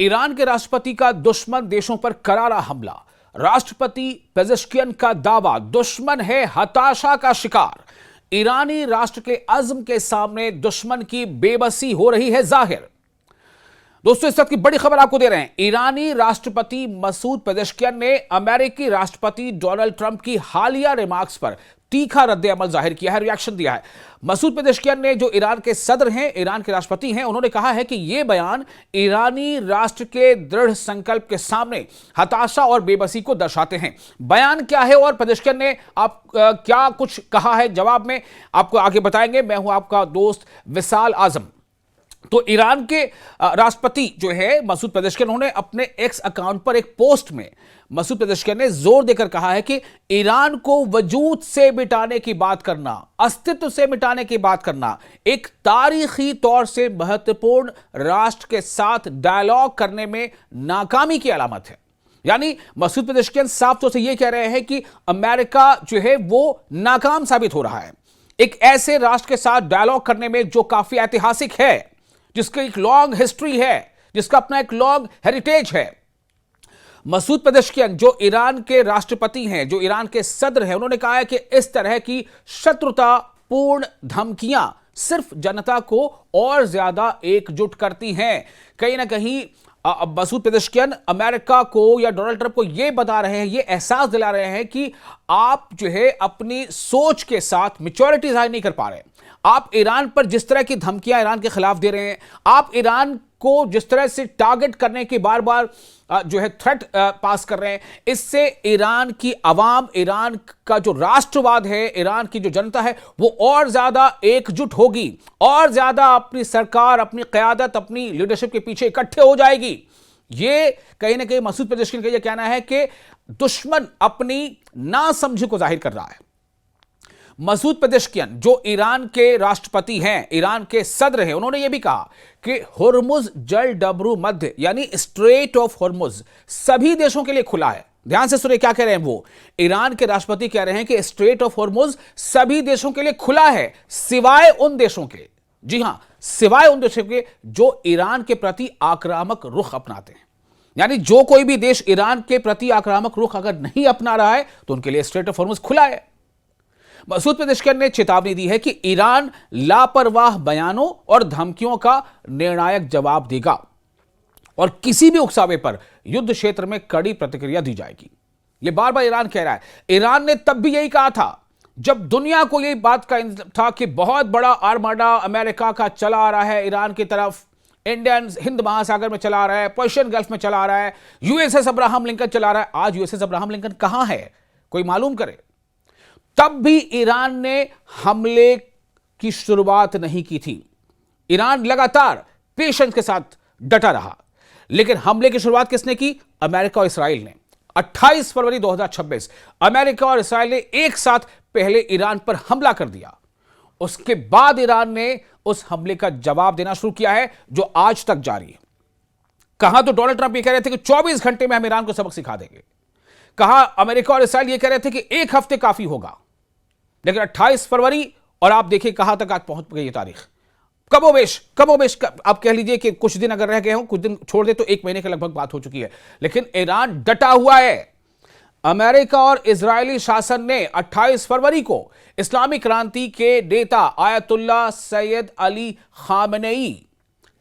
Iran के राष्ट्रपति का दुश्मन देशों पर करारा हमला। राष्ट्रपति पेजेश्कियन का दावा, दुश्मन है हताशा का शिकार। ईरानी राष्ट्र के अज़्म के सामने दुश्मन की बेबसी हो रही है जाहिर। दोस्तों, इस वक्त की बड़ी खबर आपको दे रहे हैं। ईरानी राष्ट्रपति मसूद पेजेश्कियन ने अमेरिकी राष्ट्रपति डोनाल्ड ट्रंप की हालिया रिमार्क्स पर तीखा रद्द-ए-अमल जाहिर किया है, रिएक्शन दिया है। मसूद पेजेश्कियन ने, जो ईरान के सदर हैं, ईरान के राष्ट्रपति हैं, उन्होंने कहा है कि यह बयान ईरानी राष्ट्र के दृढ़ संकल्प के सामने हताशा और बेबसी को दर्शाते हैं। बयान क्या है और पेजेश्कियन ने क्या कुछ कहा है, जवाब में आपको आगे बताएंगे। मैं हूं आपका दोस्त विशाल आजम। तो ईरान के राष्ट्रपति जो है मसूद पेजेश्कियन, उन्होंने अपने एक्स अकाउंट पर एक पोस्ट में मसूद पेजेश्कियन ने जोर देकर कहा है कि ईरान को वजूद से मिटाने की बात करना, अस्तित्व से मिटाने की बात करना, एक तारीखी तौर से महत्वपूर्ण राष्ट्र के साथ डायलॉग करने में नाकामी की अलामत है। यानी मसूद पेजेश्कियन साफ तौर से यह कह रहे हैं कि अमेरिका जो है वो नाकाम साबित हो रहा है एक ऐसे राष्ट्र के साथ डायलॉग करने में जो काफी ऐतिहासिक है, जिसकी एक लॉन्ग हिस्ट्री है, जिसका अपना एक लॉन्ग हेरिटेज है। मसूद पेजेश्कियन जो ईरान के राष्ट्रपति हैं, जो ईरान के सदर हैं, उन्होंने कहा है कि इस तरह की शत्रुतापूर्ण धमकियां सिर्फ जनता को और ज्यादा एकजुट करती हैं। कहीं ना कहीं मसूद पेजेश्कियन अमेरिका को या डोनाल्ड ट्रंप को यह बता रहे हैं, यह एहसास दिला रहे हैं कि आप जो है अपनी सोच के साथ मैच्योरिटी जाहिर नहीं कर पा रहे। आप ईरान पर जिस तरह की धमकियां ईरान के खिलाफ दे रहे हैं, आप ईरान को जिस तरह से टारगेट करने की बार बार जो है थ्रेट पास कर रहे हैं, इससे ईरान की आवाम, ईरान का जो राष्ट्रवाद है, ईरान की जो जनता है, वो और ज्यादा एकजुट होगी, और ज्यादा अपनी सरकार, अपनी क़यादत, अपनी लीडरशिप के पीछे इकट्ठे हो जाएगी। ये कहीं ना कहीं मसूद पेजेश्कियन का यह कहना है कि दुश्मन अपनी नासमझी को जाहिर कर रहा है। मसूद पेजेश्कियन जो ईरान के राष्ट्रपति हैं, ईरान के सदर हैं, उन्होंने यह भी कहा कि हुर्मुज जल डबरू मध्य यानी स्ट्रेट ऑफ हुर्मुज सभी देशों के लिए खुला है। ध्यान से सुनिए क्या कह रहे हैं वो। ईरान के राष्ट्रपति कह रहे हैं कि स्ट्रेट ऑफ हुर्मुज सभी देशों के लिए खुला है, सिवाय उन देशों के, जी हां, सिवाय उन देशों के जो ईरान के प्रति आक्रामक रुख अपनाते हैं। यानी जो कोई भी देश ईरान के प्रति आक्रामक रुख अगर नहीं अपना रहा है तो उनके लिए स्ट्रेट ऑफ हुर्मुज खुला है। मसूद पेजेश्कियन ने चेतावनी दी है कि ईरान लापरवाह बयानों और धमकियों का निर्णायक जवाब देगा और किसी भी उकसावे पर युद्ध क्षेत्र में कड़ी प्रतिक्रिया दी जाएगी। यह बार बार ईरान कह रहा है। ईरान ने तब भी यही कहा था जब दुनिया को यही बात का था कि बहुत बड़ा आर्माडा अमेरिका का चला आ रहा है ईरान की तरफ, इंडियन हिंद महासागर में चला आ रहा है, पर्शियन गल्फ में चला आ रहा है, यूएसएस अब्राहम लिंकन चला रहा है। आज यूएसएस अब्राहम लिंकन कहां है, कोई मालूम करे। तब भी ईरान ने हमले की शुरुआत नहीं की थी। ईरान लगातार पेशेंस के साथ डटा रहा, लेकिन हमले की शुरुआत किसने की? अमेरिका और इस्राएल ने। 28 फरवरी 2026 अमेरिका और इस्राएल ने एक साथ पहले ईरान पर हमला कर दिया। उसके बाद ईरान ने उस हमले का जवाब देना शुरू किया है, जो आज तक जारी है। कहां तो डोनाल्ड ट्रंप ये कह रहे थे कि 24 घंटे में हम ईरान को सबक सिखा देंगे। कहा अमेरिका और इस्राएल ये कह रहे थे कि एक हफ्ते काफी होगा, लेकिन 28 फरवरी और आप देखिए कहां तक आज पहुंच गई ये तारीख। कमोबेश आप कह लीजिए कि कुछ दिन अगर रह गए हों, कुछ दिन छोड़ दे तो 1 महीने के लगभग बात हो चुकी है, लेकिन ईरान डटा हुआ है। अमेरिका और इजरायली शासन ने 28 फरवरी को इस्लामी क्रांति के नेता आयतुल्लाह सैयद अली खामेनेई,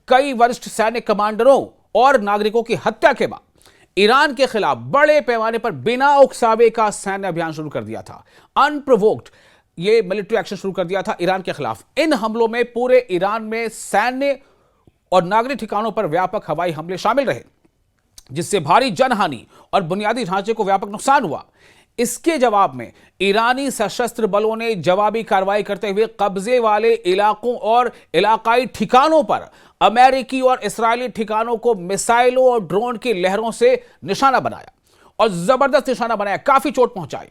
कई वरिष्ठ सैन्य कमांडरों और नागरिकों की हत्या के बाद ईरान के खिलाफ बड़े पैमाने पर बिना उकसावे का सैन्य अभियान शुरू कर दिया था। अनप्रोवोक्ड ये मिलिट्री एक्शन शुरू कर दिया था ईरान के खिलाफ। इन हमलों में पूरे ईरान में सैन्य और नागरिक ठिकानों पर व्यापक हवाई हमले शामिल रहे, जिससे भारी जनहानि और बुनियादी ढांचे को व्यापक नुकसान हुआ। इसके जवाब में ईरानी सशस्त्र बलों ने जवाबी कार्रवाई करते हुए कब्जे वाले इलाकों और इलाकाई ठिकानों पर अमेरिकी और इस्राएली ठिकानों को मिसाइलों और ड्रोन की लहरों से निशाना बनाया और जबरदस्त निशाना बनाया, काफी चोट पहुंचाई।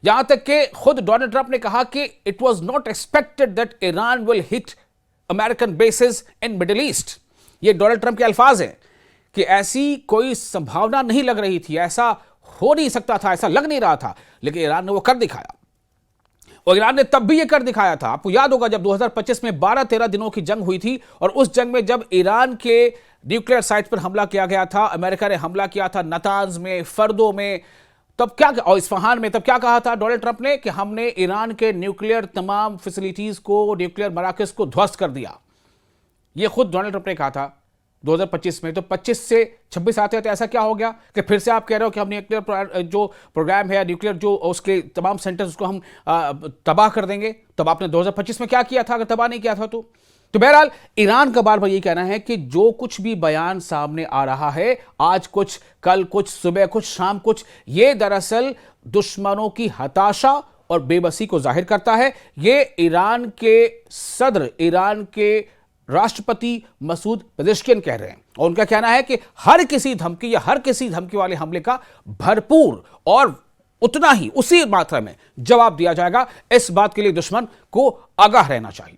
यहां तक कि खुद डोनाल्ड ट्रंप ने कहा कि it was not expected that Iran will hit American bases in middle east. ये डोनाल्ड ट्रंप के अल्फाज हैं कि ऐसी कोई संभावना नहीं लग रही थी, ऐसा हो नहीं सकता था, ऐसा लग नहीं रहा था, लेकिन ईरान ने वो कर दिखाया। और ईरान ने तब भी यह कर दिखाया था। आपको याद होगा जब 2025 में 12-13 दिनों की जंग हुई थी और उस जंग में जब ईरान के न्यूक्लियर साइट पर हमला किया गया था, अमेरिका ने हमला किया था नतांज में, फर्दो में, तब क्या, और इस्फहान में, तब क्या कहा था डोनाल्ड ट्रंप ने कि हमने ईरान के न्यूक्लियर तमाम फैसिलिटीज को, न्यूक्लियर मराकज को ध्वस्त कर दिया। यह खुद डोनाल्ड ट्रंप ने कहा था 2025 में। तो 25 से 26 आते हैं तो ऐसा क्या हो गया कि फिर से आप कह रहे हो कि हम न्यूक्लियर जो प्रोग्राम है, न्यूक्लियर जो उसके तमाम सेंटर्स, उसको हम तबाह कर देंगे। तब आपने 2025 में क्या किया था अगर तबाह नहीं किया था तो बहरहाल ईरान का बार बार ये कहना है कि जो कुछ भी बयान सामने आ रहा है, आज कुछ, कल कुछ, सुबह कुछ, शाम कुछ, ये दरअसल दुश्मनों की हताशा और बेबसी को जाहिर करता है। ये ईरान के सदर, ईरान के राष्ट्रपति मसूद पेजेश्कियन कह रहे हैं और उनका कहना है कि हर किसी धमकी या हर किसी धमकी वाले हमले का भरपूर और उतना ही, उसी मात्रा में जवाब दिया जाएगा। इस बात के लिए दुश्मन को आगाह रहना चाहिए।